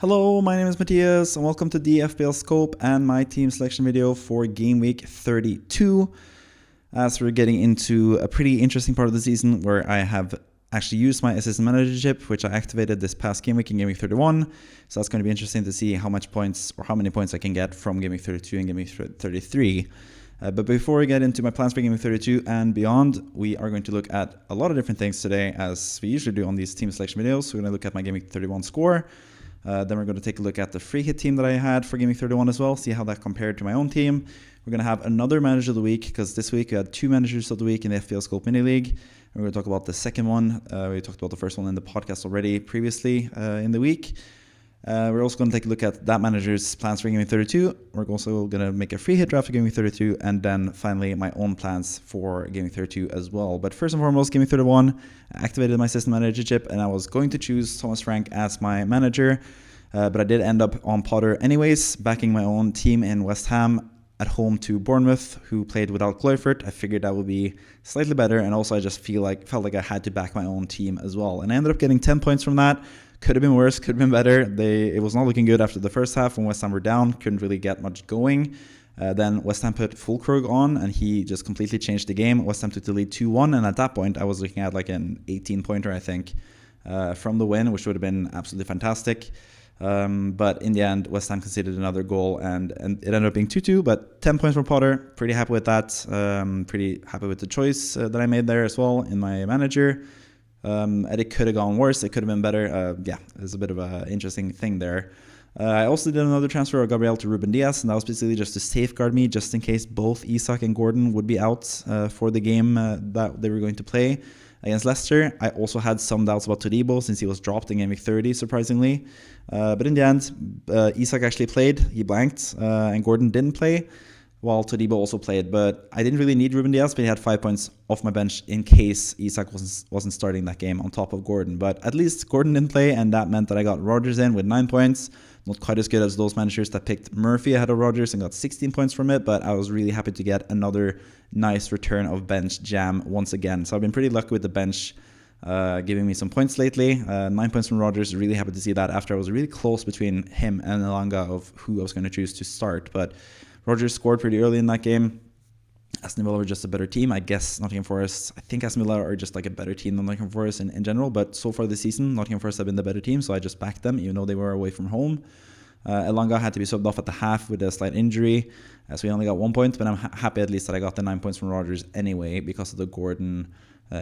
Hello, my name is Matthias and welcome to the FPL Scope and my team selection video for game week 32. As we're getting into a pretty interesting part of the season where I have actually used my assistant manager chip, which I activated this past game week in game week 31. So that's going to be interesting to see how much points or how many points I can get from game week 32 and game week 33. But before we get into my plans for game week 32 and beyond, we are going to look at a lot of different things today, as we usually do on these team selection videos. So we're going to look at my game week 31 score. Then we're going to take a look at the free hit team that I had for game week 31 as well, see how that compared to my own team. We're going to have another manager of the week, because this week we had two managers of the week in the FPL Scope Mini League. We're going to talk about the second one. We talked about the first one in the podcast already previously in the week. We're also going to take a look at that manager's plans for game week 32. We're also going to make a free hit draft for game week 32, and then finally my own plans for game week 32 as well. But first and foremost, game week 31, I activated my system manager chip, and I was going to choose Thomas Frank as my manager. But I did end up on Potter anyways, backing my own team in West Ham at home to Bournemouth, who played without Kluivert. I figured that would be slightly better, and also I just felt like I had to back my own team as well. And I ended up getting 10 points from that. Could have been worse, could have been better. It was not looking good after the first half when West Ham were down, couldn't really get much going. Then West Ham put Fulkrug on, and he just completely changed the game. West Ham took the lead 2-1, and at that point I was looking at like an 18-pointer, I think, from the win, which would have been absolutely fantastic. But in the end, West Ham conceded another goal, and it ended up being 2-2, but 10 points from Potter. Pretty happy with that. Pretty happy with the choice that I made there as well in my manager. And it could have gone worse. It could have been better. Yeah, it's a bit of an interesting thing there. I also did another transfer of Gabriel to Ruben Diaz, and that was basically just to safeguard me, just in case both Isak and Gordon would be out for the game that they were going to play against Leicester. I also had some doubts about Todibo since he was dropped in game week 30, surprisingly. But in the end, Isak actually played. He blanked, and Gordon didn't play, while Todibo also played. But I didn't really need Ruben Diaz, but he had 5 points off my bench in case Isak wasn't starting that game on top of Gordon. But at least Gordon didn't play, and that meant that I got Rodgers in with 9 points. Not quite as good as those managers that picked Murphy ahead of Rodgers and got 16 points from it, but I was really happy to get another nice return of bench jam once again. So I've been pretty lucky with the bench giving me some points lately. 9 points from Rodgers, really happy to see that after I was really close between him and Elanga of who I was going to choose to start. But Rodgers scored pretty early in that game. Aston Villa were just a better team. I guess Nottingham Forest, I think Aston Villa are just like a better team than Nottingham Forest in general, but so far this season, Nottingham Forest have been the better team, so I just backed them, even though they were away from home. Elanga had to be subbed off at the half with a slight injury, so he only got 1 point, but I'm happy at least that I got the 9 points from Rodgers anyway because of the Gordon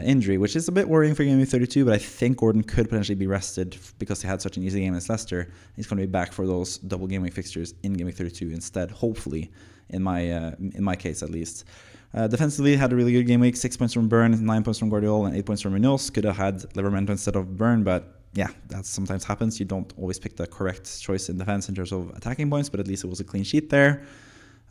injury, which is a bit worrying for game week 32, but I think Gordon could potentially be rested because he had such an easy game against Leicester. He's going to be back for those double game week fixtures in game week 32 instead, hopefully, in my case at least. Defensively, had a really good game week. 6 points from Burn, 9 points from Guardiola, and 8 points from Munoz. Could have had Livermento instead of Burn, but yeah, that sometimes happens. You don't always pick the correct choice in defense in terms of attacking points, but at least it was a clean sheet there.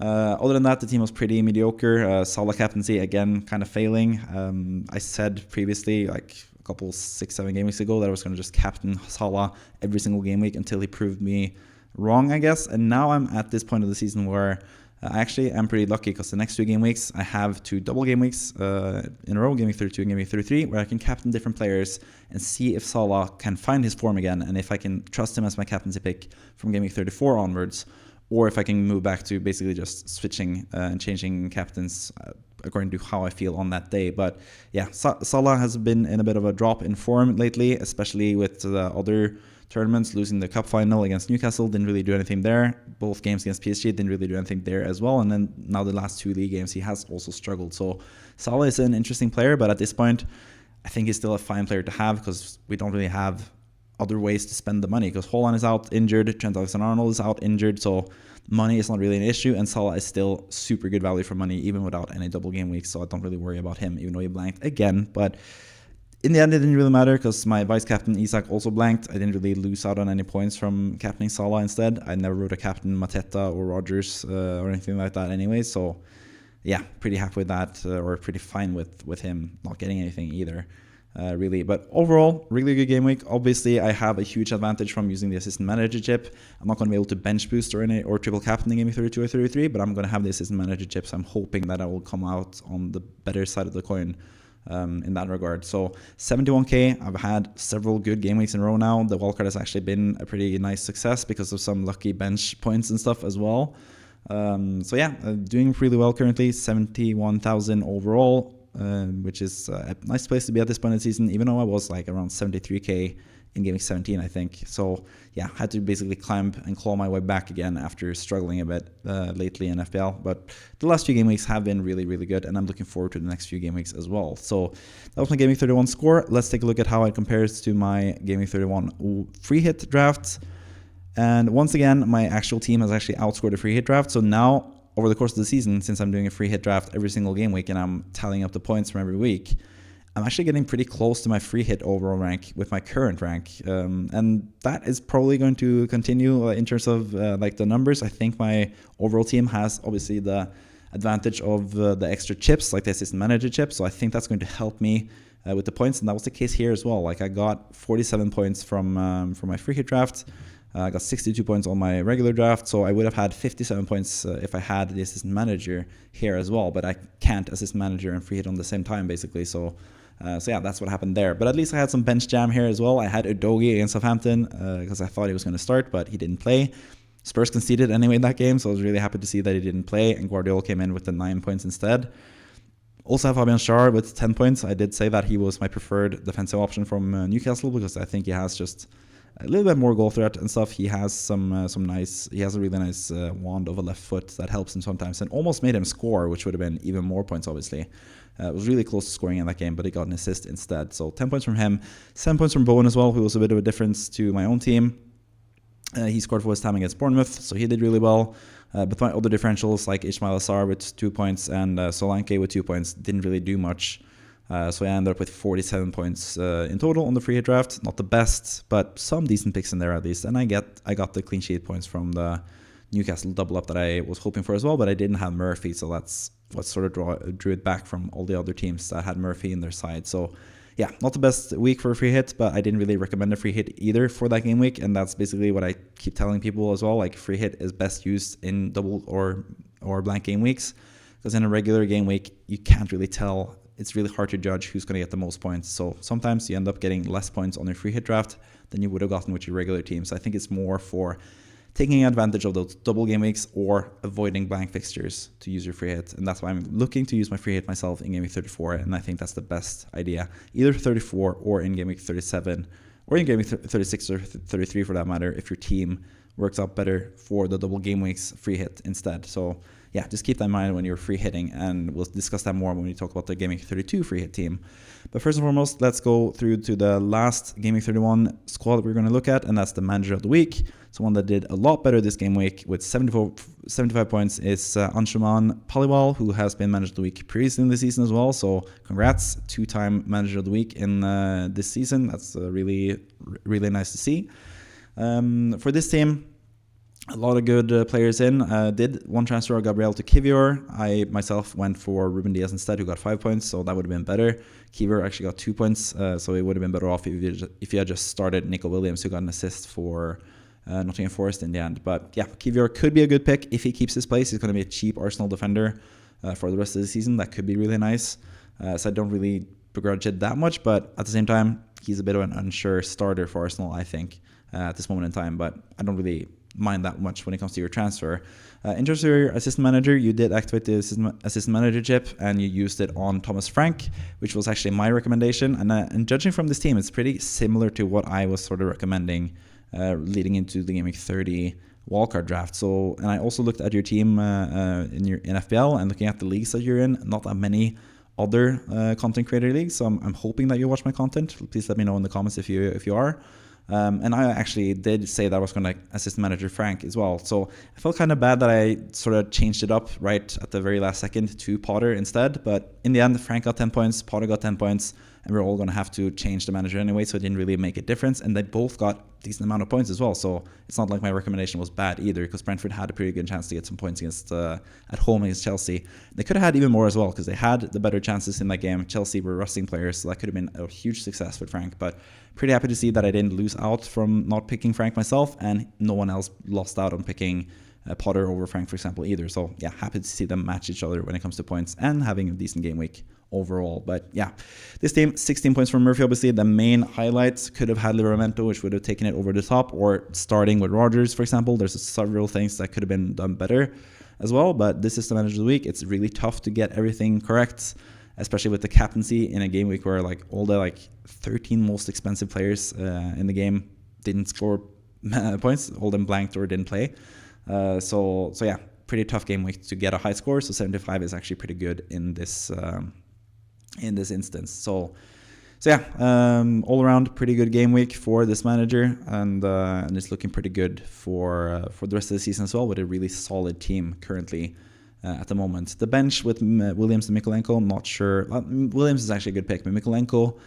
Other than that, the team was pretty mediocre. Salah captaincy, again, kind of failing. I said previously, like a couple 6-7 game weeks ago, that I was going to just captain Salah every single game week until he proved me wrong, I guess. And now I'm at this point of the season where I actually am pretty lucky, because the next 2 game weeks, I have 2 double game weeks in a row, game week 32 and game week 33, where I can captain different players and see if Salah can find his form again, and if I can trust him as my captaincy pick from game week 34 onwards, or if I can move back to basically just switching and changing captains according to how I feel on that day. But yeah, Salah has been in a bit of a drop in form lately, especially with the other tournaments, losing the cup final against Newcastle, didn't really do anything there. Both games against PSG didn't really do anything there as well. And then now the last 2 league games, he has also struggled. So Salah is an interesting player, but at this point, I think he's still a fine player to have, because we don't really have other ways to spend the money, because Haaland is out injured, Trent Alexander-Arnold is out injured, so money is not really an issue, and Salah is still super good value for money even without any double game weeks, so I don't really worry about him, even though he blanked again. But in the end, it didn't really matter, because my vice captain Isak also blanked. I didn't really lose out on any points from captaining Salah instead. I never wrote a captain Mateta or Rodgers or anything like that anyway, so yeah, pretty happy with that, or pretty fine with him not getting anything either. Really, but overall, really good game week. Obviously, I have a huge advantage from using the assistant manager chip. I'm not going to be able to bench boost or triple captain in game 32 or 33, but I'm going to have the assistant manager chip, so I'm hoping that I will come out on the better side of the coin in that regard. So 71k, I've had several good game weeks in a row now. The wildcard has actually been a pretty nice success because of some lucky bench points and stuff as well. So yeah, doing really well currently, 71,000 overall, which is a nice place to be at this point in the season, even though I was like around 73k in game week 17, I think. So yeah, had to basically climb and claw my way back again after struggling a bit lately in FPL. But the last few game weeks have been really, really good, and I'm looking forward to the next few game weeks as well. So that was my game week 31 score. Let's take a look at how it compares to my game week 31 free hit draft. And once again, my actual team has actually outscored the free hit draft. So now, over the course of the season, since I'm doing a free hit draft every single game week and I'm tallying up the points from every week, I'm actually getting pretty close to my free hit overall rank with my current rank. And that is probably going to continue in terms of like the numbers. I think my overall team has obviously the advantage of the extra chips, like the assistant manager chips. So I think that's going to help me with the points. And that was the case here as well. Like I got 47 points from my free hit draft. I got 62 points on my regular draft, so I would have had 57 points if I had the assistant manager here as well, but I can't assistant manager and free hit on the same time, basically. So yeah, that's what happened there. But at least I had some bench jam here as well. I had Udogie against Southampton because I thought he was going to start, but he didn't play. Spurs conceded anyway in that game, so I was really happy to see that he didn't play, and Guardiola came in with the 9 points instead. Also have Fabian Schär with 10 points. I did say that he was my preferred defensive option from Newcastle because I think he has just a little bit more goal threat and stuff. He has some nice. He has a really nice wand of a left foot that helps him sometimes, and almost made him score, which would have been even more points. Obviously, it was really close to scoring in that game, but he got an assist instead. So 10 points from him, 7 points from Bowen as well, who was a bit of a difference to my own team. He scored for West Ham against Bournemouth, so he did really well. But my other differentials like Ismail Assar with 2 points and Solanke with 2 points didn't really do much. So I ended up with 47 points in total on the free hit draft. Not the best, but some decent picks in there at least. And I got the clean sheet points from the Newcastle double up that I was hoping for as well, but I didn't have Murphy, so that's what sort of drew it back from all the other teams that had Murphy in their side. So yeah, not the best week for a free hit, but I didn't really recommend a free hit either for that game week, and that's basically what I keep telling people as well. Like free hit is best used in double or blank game weeks, because in a regular game week you can't really tell. It's really hard to judge who's going to get the most points. So sometimes you end up getting less points on your free hit draft than you would have gotten with your regular team. So I think it's more for taking advantage of those double game weeks or avoiding blank fixtures to use your free hit. And that's why I'm looking to use my free hit myself in game week 34. And I think that's the best idea, either 34 or in game week 37 or in game week 36 or 33 for that matter, if your team works out better for the double game weeks free hit instead. So yeah, just keep that in mind when you're free hitting, and we'll discuss that more when we talk about the Game Week 32 free hit team. But first and foremost, let's go through to the last Game Week 31 squad that we're going to look at, and that's the manager of the week. So one that did a lot better this game week with 75 points is Anshuman Paliwal, who has been manager of the week previously in the season as well. So congrats, 2-time manager of the week in this season. That's really, really nice to see. For this team, a lot of good players in. Did one transfer of Gabriel to Kivior. I myself went for Ruben Diaz instead, who got 5 points, so that would have been better. Kivior actually got 2 points, so it would have been better off if you had just started Nico Williams, who got an assist for Nottingham Forest in the end. But yeah, Kivior could be a good pick if he keeps his place. He's going to be a cheap Arsenal defender for the rest of the season. That could be really nice. So I don't really begrudge it that much, but at the same time, he's a bit of an unsure starter for Arsenal, I think, at this moment in time. But I don't really mind that much when it comes to your transfer. In terms of your assistant manager, you did activate the assistant manager chip and you used it on Thomas Frank, which was actually my recommendation. And judging from this team, it's pretty similar to what I was sort of recommending leading into the Game Week 30 wildcard draft. So, and I also looked at your team in FPL and looking at the leagues that you're in. Not that many other content creator leagues, so I'm hoping that you watch my content. Please let me know in the comments if you are. And I actually did say that I was going to assistant manager Frank as well. So I felt kind of bad that I sort of changed it up right at the very last second to Potter instead. But in the end, Frank got 10 points, Potter got 10 points, and we're all going to have to change the manager anyway. So it didn't really make a difference. And they both got a decent amount of points as well. So it's not like my recommendation was bad either, because Brentford had a pretty good chance to get some points against at home against Chelsea. They could have had even more as well, because they had the better chances in that game. Chelsea were resting players, so that could have been a huge success with Frank. But pretty happy to see that I didn't lose out from not picking Frank myself, and no one else lost out on picking Potter over Frank, for example, either. So yeah, happy to see them match each other when it comes to points and having a decent game week overall. But yeah, this team, 16 points from Murphy. Obviously, the main highlights could have had Livramento, which would have taken it over the top, or starting with Rodgers, for example. There's several things that could have been done better as well, but this is the manager of the week. It's really tough to get everything correct, especially with the captaincy in a game week where like all the like 13 most expensive players in the game didn't score points, all them blanked or didn't play. So yeah, pretty tough game week to get a high score. So 75 is actually pretty good in this instance. So yeah, all around pretty good game week for this manager, and it's looking pretty good for the rest of the season as well, with a really solid team currently at the moment. The bench with Williams and Mikolenko, I'm not sure. Williams is actually a good pick, but Mikolenko,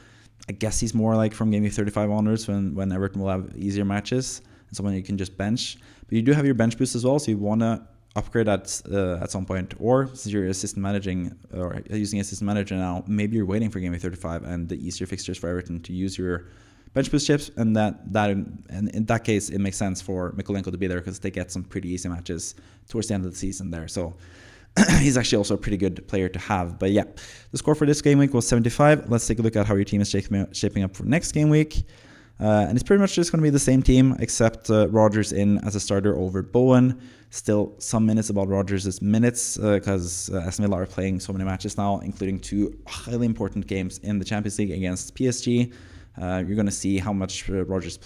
I guess he's more like from game week 35 onwards when Everton will have easier matches and someone you can just bench. But you do have your bench boost as well, so you want to upgrade at some point, or since you're assistant managing or using assistant manager now, maybe you're waiting for game week 35 and the easier fixtures for Everton to use your bench boost chips, and in that case it makes sense for Mikolenko to be there because they get some pretty easy matches towards the end of the season there. So he's actually also a pretty good player to have. But yeah, the score for this game week was 75. Let's take a look at how your team is shaping up for next game week. And it's pretty much just going to be the same team, except Rodgers in as a starter over Bowen. Still some minutes about Rodgers' minutes because Aston Villa are playing so many matches now, including 2 highly important games in the Champions League against PSG. You're going to see how much Rodgers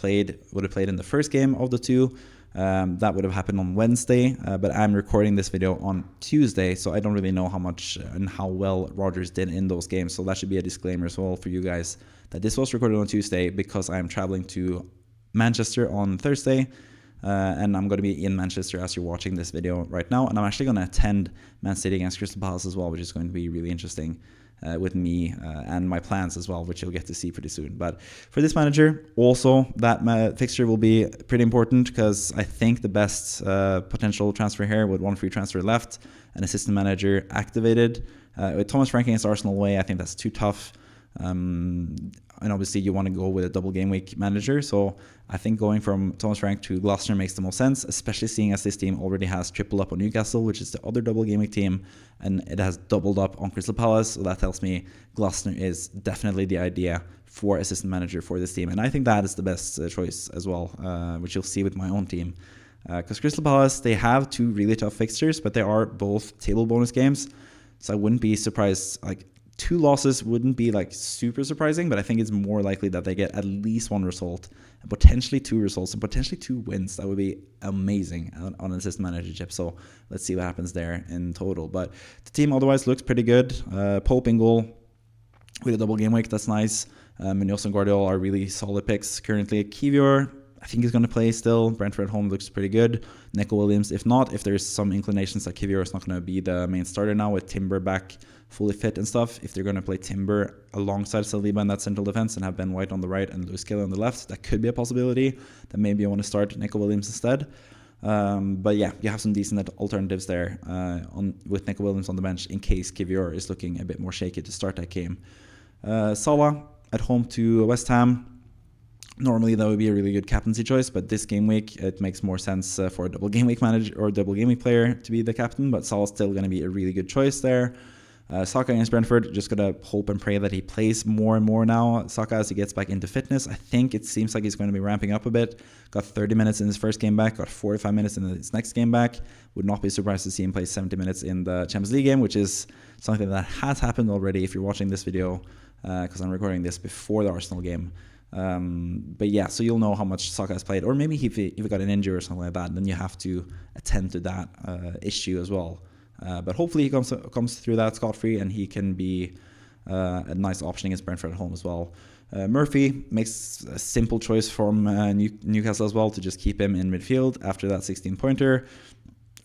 would have played in the first game of the 2. That would have happened on Wednesday, but I'm recording this video on Tuesday, so I don't really know how much and how well Rodgers did in those games. So that should be a disclaimer as well for you guys that this was recorded on Tuesday because I'm traveling to Manchester on Thursday, and I'm going to be in Manchester as you're watching this video right now, and I'm actually going to attend Man City against Crystal Palace as well, which is going to be really interesting. With me and my plans as well, which you'll get to see pretty soon. But for this manager, also that fixture will be pretty important because I think the best potential transfer here with 1 free transfer left, an assistant manager activated. With Thomas Frank against Arsenal away, I think that's too tough. And obviously you want to go with a double game week manager. So I think going from Thomas Frank to Glasner makes the most sense, especially seeing as this team already has tripled up on Newcastle, which is the other double game week team, and it has doubled up on Crystal Palace. So that tells me Glasner is definitely the idea for assistant manager for this team. And I think that is the best choice as well, which you'll see with my own team. Because Crystal Palace, they have 2 really tough fixtures, but they are both table bonus games. So I wouldn't be surprised, like 2 losses wouldn't be like super surprising, but I think it's more likely that they get at least 1 result, and potentially 2 results, and potentially 2 wins. That would be amazing on an assistant manager chip. So let's see what happens there in total. But the team otherwise looks pretty good. Pope in goal with a double game week. That's nice. Munoz and Guardiola are really solid picks currently. Kivior, I think he's going to play still. Brentford at home looks pretty good. Neco Williams, if there's some inclinations that Kivior is not going to be the main starter now with Timber back fully fit and stuff. If they're going to play Timber alongside Saliba in that central defense and have Ben White on the right and Lewis Kelly on the left, that could be a possibility. That maybe you want to start Neco Williams instead. But yeah, you have some decent alternatives there with Neco Williams on the bench in case Kivior is looking a bit more shaky to start that game. Salah at home to West Ham. Normally that would be a really good captaincy choice, but this game week it makes more sense for a double game week manager or double game week player to be the captain, but Salah's still going to be a really good choice there. Saka against Brentford, just going to hope and pray that he plays more and more now. Saka, as he gets back into fitness, I think it seems like he's going to be ramping up a bit. Got 30 minutes in his first game back, got 45 minutes in his next game back. Would not be surprised to see him play 70 minutes in the Champions League game, which is something that has happened already if you're watching this video, because I'm recording this before the Arsenal game. But yeah, so you'll know how much Saka has played, or maybe if he got an injury or something like that, then you have to attend to that issue as well. But hopefully he comes through that scot-free and he can be a nice option against Brentford at home as well. Murphy makes a simple choice from Newcastle as well to just keep him in midfield after that 16-pointer.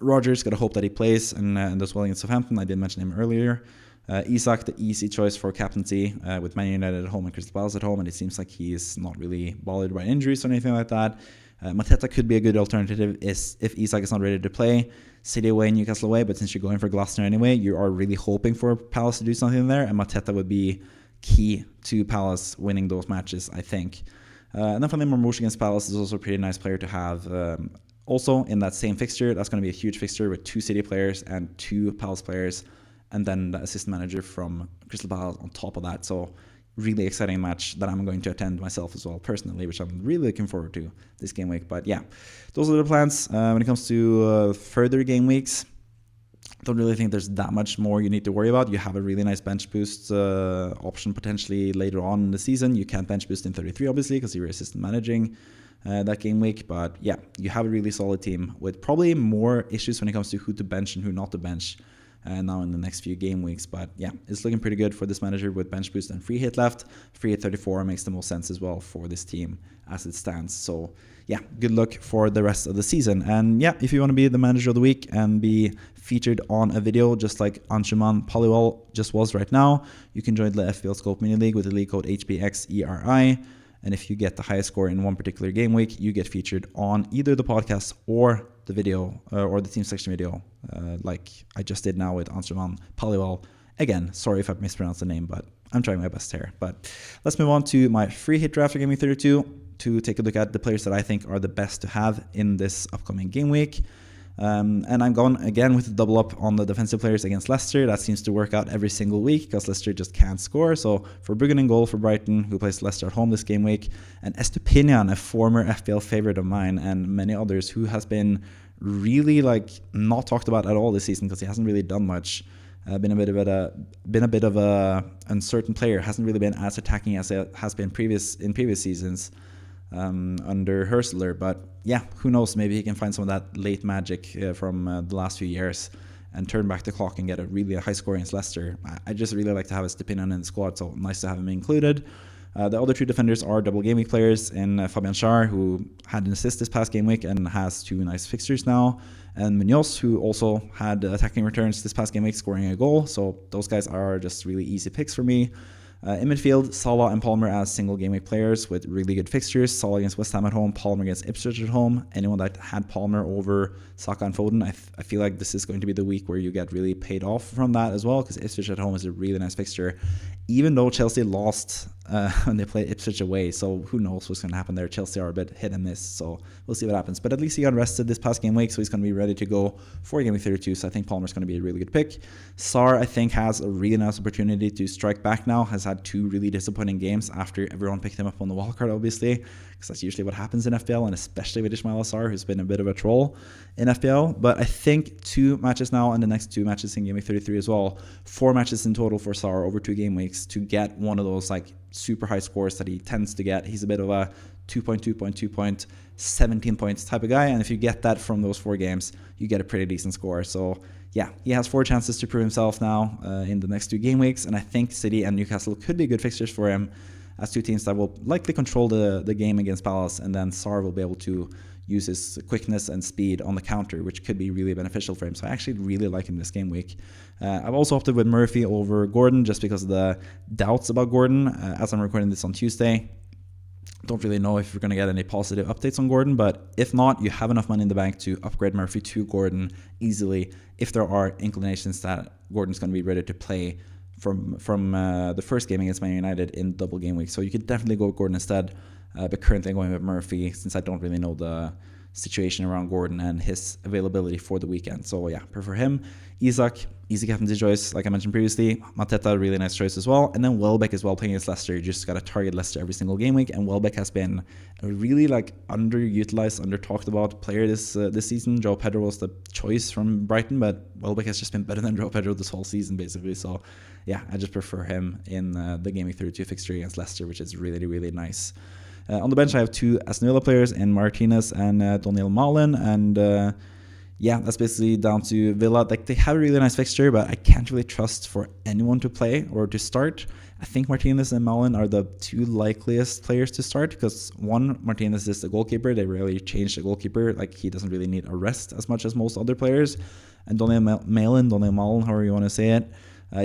Rodgers, got to hope that he plays and does well against Southampton. I did mention him earlier. Isak, the easy choice for captaincy with Man United at home and Crystal Palace at home, and it seems like he's not really bothered by injuries or anything like that. Mateta could be a good alternative if Isak is not ready to play. City away, Newcastle away, but since you're going for Glasner anyway, you are really hoping for Palace to do something there, and Mateta would be key to Palace winning those matches, I think. And then finally, Marmoush against Palace is also a pretty nice player to have. Also in that same fixture, that's going to be a huge fixture with 2 City players and 2 Palace players. and then the assistant manager from Crystal Palace on top of that. So really exciting match that I'm going to attend myself as well personally, which I'm really looking forward to this game week. But yeah, those are the plans. When it comes to further game weeks, don't really think there's that much more you need to worry about. You have a really nice bench boost option potentially later on in the season. You can't bench boost in 33 obviously because you're assistant managing that game week. But yeah, you have a really solid team with probably more issues when it comes to who to bench and who not to bench now in the next few game weeks. But yeah, it's looking pretty good for this manager with bench boost and free hit left. Free hit 34 makes the most sense as well for this team as it stands. So yeah, good luck for the rest of the season. And yeah, if you want to be the manager of the week and be featured on a video just like Anshuman Paliwal just was right now, you can join the FPL Scope Mini League with the league code hpxeri. And if you get the highest score in one particular game week, you get featured on either the podcast or the video or the team selection video, like I just did now with Anshuman Paliwal. Again, sorry if I've mispronounced the name, but I'm trying my best here. But let's move on to my free hit draft for Game Week 32 to take a look at the players that I think are the best to have in this upcoming game week. And I'm going again with the double up on the defensive players against Leicester. That seems to work out every single week because Leicester just can't score. So for Bruggen in goal for Brighton, who plays Leicester at home this game week, and Estupinian, a former FPL favorite of mine, and many others who has been really not talked about at all this season because he hasn't really done much. Been a bit of a uncertain player. Hasn't really been as attacking as it has been in previous seasons under Hurstler. But yeah, who knows? Maybe he can find some of that late magic from the last few years and turn back the clock and get a really high score against Leicester. I just really like to have a Stepinian in the squad, so nice to have him included. The other two defenders are double game week players in Fabian Schär, who had an assist this past game week and has two nice fixtures now, and Munoz, who also had attacking returns this past game week, scoring a goal. So those guys are just really easy picks for me. In midfield, Salah and Palmer as single game week players with really good fixtures. Salah against West Ham at home, Palmer against Ipswich at home. Anyone that had Palmer over Saka and Foden, I feel like this is going to be the week where you get really paid off from that as well, because Ipswich at home is a really nice fixture, even though Chelsea lost when they played Ipswich away. So who knows what's going to happen there. Chelsea are a bit hit and miss, so we'll see what happens. But at least he got rested this past game week, so he's going to be ready to go for Game Week 32. So I think Palmer's going to be a really good pick. Sarr, I think, has a really nice opportunity to strike back now. Has had two really disappointing games after everyone picked him up on the wildcard, obviously, because that's usually what happens in FPL, and especially with Ismail Sarr, who's been a bit of a troll in FPL. But I think 2 matches now and the next 2 matches in Game Week 33 as well. 4 matches in total for Sarr over 2 game weeks to get one of those super high scores that he tends to get. He's a bit of a 2.2 point, 17 points type of guy, and if you get that from those 4 games, you get a pretty decent score. So yeah, he has 4 chances to prove himself now in the next 2 game weeks, and I think City and Newcastle could be good fixtures for him as 2 teams that will likely control the game against Palace, and then Sarr will be able to use his quickness and speed on the counter, which could be really beneficial for him. So I actually really like him this game week. I've also opted with Murphy over Gordon just because of the doubts about Gordon as I'm recording this on Tuesday. Don't really know if you're going to get any positive updates on Gordon, but if not, you have enough money in the bank to upgrade Murphy to Gordon easily if there are inclinations that Gordon's going to be ready to play from the first game against Man United in double game week. So you could definitely go with Gordon instead, but currently I'm going with Murphy since I don't really know the situation around Gordon and his availability for the weekend. So yeah, prefer him. Isak, easy captaincy choice, like I mentioned previously. Mateta, really nice choice as well. And then Welbeck as well, playing against Leicester. You just got to target Leicester every single game week, and Welbeck has been a really underutilized, under-talked about player this season. Joe Pedro was the choice from Brighton, but Welbeck has just been better than Joe Pedro this whole season, basically. So yeah, I just prefer him in the Game Week 32 fixture against Leicester, which is really, really nice. On the bench, I have 2 Aston Villa players in Martinez and Daniel Malen, and yeah, that's basically down to Villa. They have a really nice fixture, but I can't really trust for anyone to play or to start. I think Martinez and Malen are the 2 likeliest players to start because, one, Martinez is the goalkeeper. They rarely change the goalkeeper. He doesn't really need a rest as much as most other players. And Daniel Malen, however you want to say it,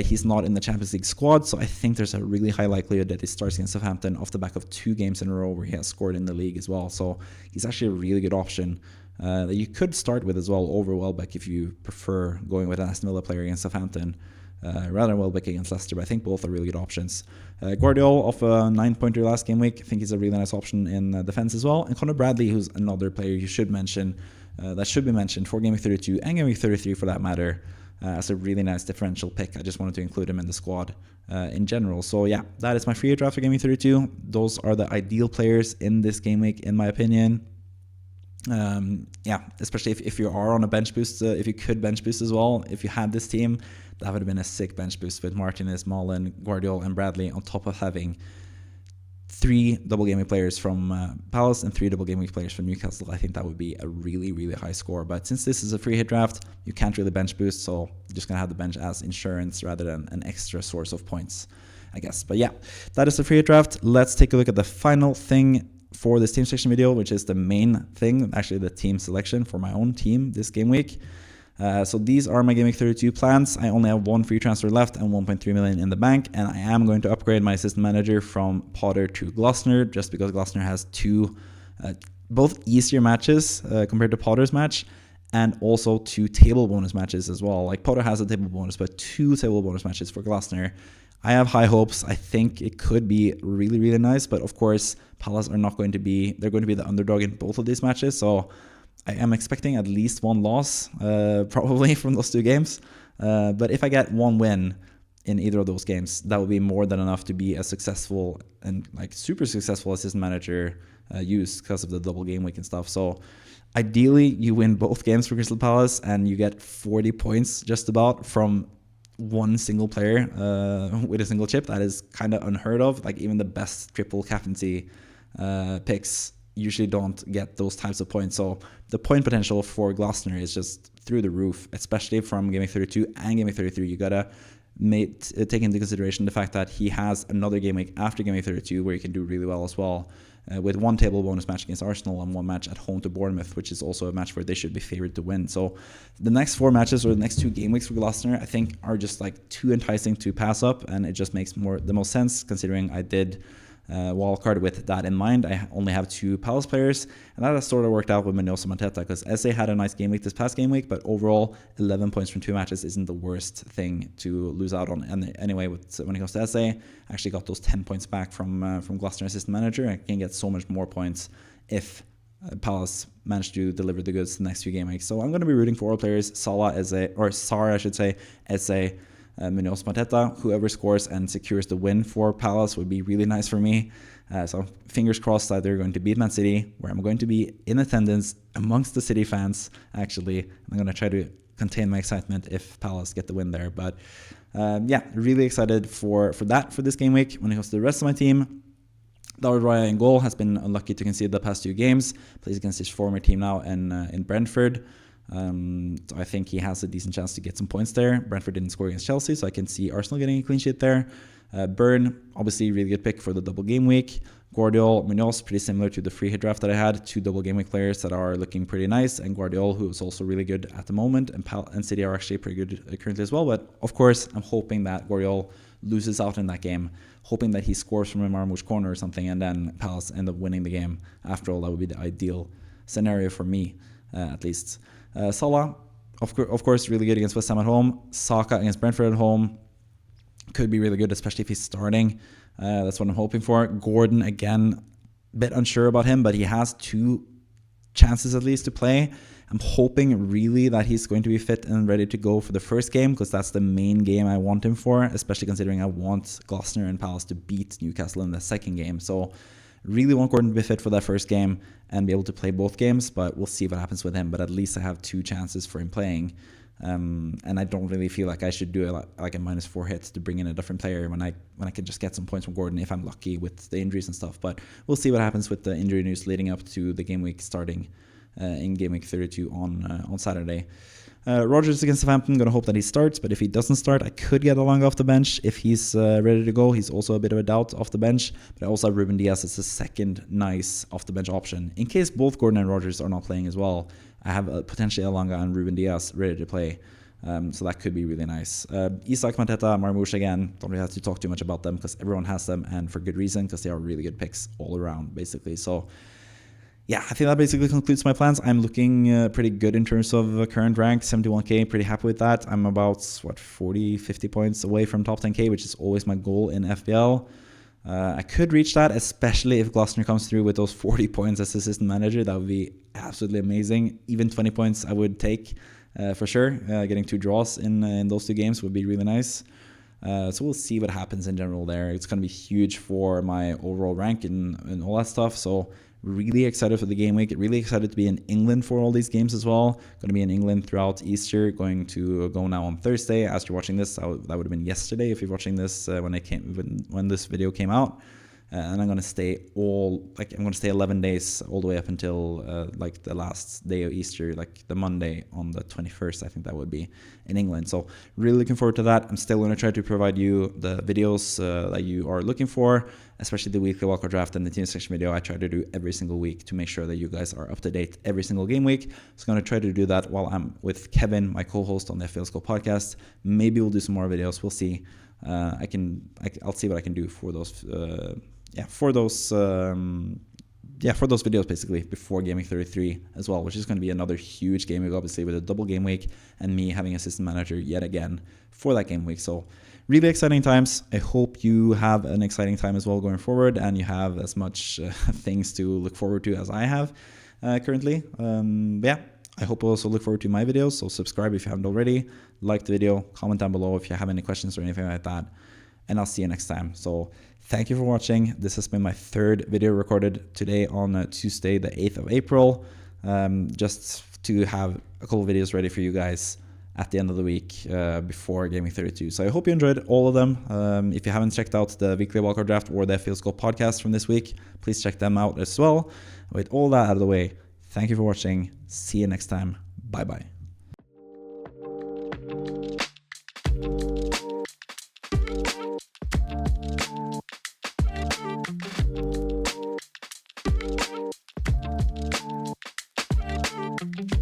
he's not in the Champions League squad, so I think there's a really high likelihood that he starts against Southampton off the back of 2 games in a row where he has scored in the league as well. So he's actually a really good option that you could start with as well over Welbeck if you prefer going with an Aston Villa player against Southampton rather than Welbeck against Leicester. But I think both are really good options. Guardiola off a 9-pointer last game week. I think he's a really nice option in defense as well. And Conor Bradley, who's another player you should mention, that should be mentioned for Game Week 32 and Game Week 33 for that matter. as a really nice differential pick. I just wanted to include him in the squad in general. So yeah, that is my free hit draft for Game Week 32. Those are the ideal players in this game week, in my opinion. Yeah, especially if you are on a bench boost, if you could bench boost as well, if you had this team, that would have been a sick bench boost with Martinez, Malen, Guardiola, and Bradley, on top of having 3 double game week players from Palace and 3 double game week players from Newcastle. I think that would be a really, really high score. But since this is a free hit draft, you can't really bench boost, so you're just going to have the bench as insurance rather than an extra source of points, I guess. But yeah, that is the free hit draft. Let's take a look at the final thing for this team selection video, which is the main thing, actually the team selection for my own team this game week. So these are my Game Week 32 plans. I only have 1 free transfer left and 1.3 million in the bank, and I am going to upgrade my assistant manager from Potter to Glasner, just because Glasner has 2 both easier matches compared to Potter's match, and also 2 table bonus matches as well. Like Potter has a table bonus, but 2 table bonus matches for Glasner. I have high hopes. I think it could be really, really nice, but of course, Palace are not going to be, they're going to be the underdog in both of these matches, so I am expecting at least 1 loss, probably from those 2 games. But if I get 1 win in either of those games, that will be more than enough to be a successful and like super successful assistant manager use because of the double game week and stuff. So ideally, you win both games for Crystal Palace and you get 40 points just about from 1 single player with a single chip. That is kind of unheard of. Like even the best triple captaincy picks usually don't get those types of points. So the point potential for Glasner is just through the roof, especially from Game Week 32 and Game Week 33. You gotta take into consideration the fact that he has another game week after Game Week 32 where he can do really well as well, with 1 table bonus match against Arsenal and 1 match at home to Bournemouth, which is also a match where they should be favored to win. So the next 4 matches or the next 2 game weeks for Glasner, I think, are just like too enticing to pass up, and it just makes the most sense considering I did wildcard with that in mind. I only have 2 Palace players, and that has sort of worked out with Munoz and Mateta, because Eze had a nice game week this past game week, but overall 11 points from 2 matches isn't the worst thing to lose out on. And anyway, when it comes to Eze, I actually got those 10 points back from Glasner assistant manager. I can get so much more points if Palace managed to deliver the goods the next few game weeks. So I'm going to be rooting for all players: Salah, Eze, or Sar, I should say, Eze, Munoz, Mateta. Whoever scores and secures the win for Palace would be really nice for me. So fingers crossed that they're going to beat Man City, where I'm going to be in attendance amongst the City fans, actually. I'm going to try to contain my excitement if Palace get the win there. But yeah, really excited for this game week. When it comes to the rest of my team, David Raya in goal has been unlucky to concede the past 2 games. Plays against his former team now in Brentford. So I think he has a decent chance to get some points there. Brentford didn't score against Chelsea, so I can see Arsenal getting a clean sheet there. Burn, obviously really good pick for the double game week. Guardiola, Munoz, pretty similar to the free hit draft that I had. 2 double game week players that are looking pretty nice, and Guardiola, who is also really good at the moment, and City are actually pretty good currently as well. But of course, I'm hoping that Guardiola loses out in that game, hoping that he scores from a Marmouche corner or something, and then Palace end up winning the game. After all, that would be the ideal scenario for me, at least. Salah, of course, really good against West Ham at home. Saka against Brentford at home could be really good, especially if he's starting. That's what I'm hoping for. Gordon, again, a bit unsure about him, but he has 2 chances at least to play. I'm hoping really that he's going to be fit and ready to go for the first game, because that's the main game I want him for, especially considering I want Glasner and Palace to beat Newcastle in the second game. So really want Gordon to be fit for that first game and be able to play both games, but we'll see what happens with him. But at least I have 2 chances for him playing. And I don't really feel like I should do like a -4 hit to bring in a different player when I can just get some points from Gordon if I'm lucky with the injuries and stuff. But we'll see what happens with the injury news leading up to the game week starting in Game Week 32 on Saturday. Rodgers against Southampton, going to hope that he starts, but if he doesn't start, I could get Along off the bench if he's ready to go. He's also a bit of a doubt off the bench, but I also have Ruben Diaz as a second nice off the bench option. In case both Gordon and Rodgers are not playing as well, I have potentially Alanga and Ruben Diaz ready to play. So that could be really nice. Isak, Mateta, Marmouche, again, don't really have to talk too much about them because everyone has them, and for good reason, because they are really good picks all around, basically. So yeah, I think that basically concludes my plans. I'm looking pretty good in terms of current rank, 71k, pretty happy with that. I'm about, 40, 50 points away from top 10k, which is always my goal in FPL. I could reach that, especially if Glasner comes through with those 40 points as assistant manager. That would be absolutely amazing. Even 20 points I would take for sure. Getting 2 draws in those 2 games would be really nice. So we'll see what happens in general there. It's going to be huge for my overall rank and all that stuff. So really excited for the game week. Really excited to be in England for all these games as well. Going to be in England throughout Easter. Going to go now on Thursday. As you're watching this, that would have been yesterday if you're watching this when this video came out. And I'm gonna stay 11 days all the way up until like the last day of Easter, like the Monday on the 21st, I think that would be, in England. So really looking forward to that. I'm still gonna try to provide you the videos that you are looking for, especially the weekly wildcard draft and the team selection video. I try to do every single week to make sure that you guys are up to date every single game week. So I'm gonna try to do that while I'm with Kevin, my co-host on the FPL Score podcast. Maybe we'll do some more videos. We'll see. I'll see what I can do for those. For those videos basically before Game Week 33 as well, which is going to be another huge game week, obviously, with a double game week and me having assistant manager yet again for that game week. So really exciting times. I hope you have an exciting time as well going forward, and you have as much things to look forward to as I have currently. I hope you also look forward to my videos. So subscribe if you haven't already, like the video, comment down below if you have any questions or anything like that, and I'll see you next time. So thank you for watching. This has been my 3rd video recorded today on Tuesday, the 8th of April, just to have a couple of videos ready for you guys at the end of the week before Game Week 32. So I hope you enjoyed all of them. If you haven't checked out the weekly wildcard draft or the FPL Score podcast from this week, please check them out as well. With all that out of the way, thank you for watching. See you next time. Bye-bye.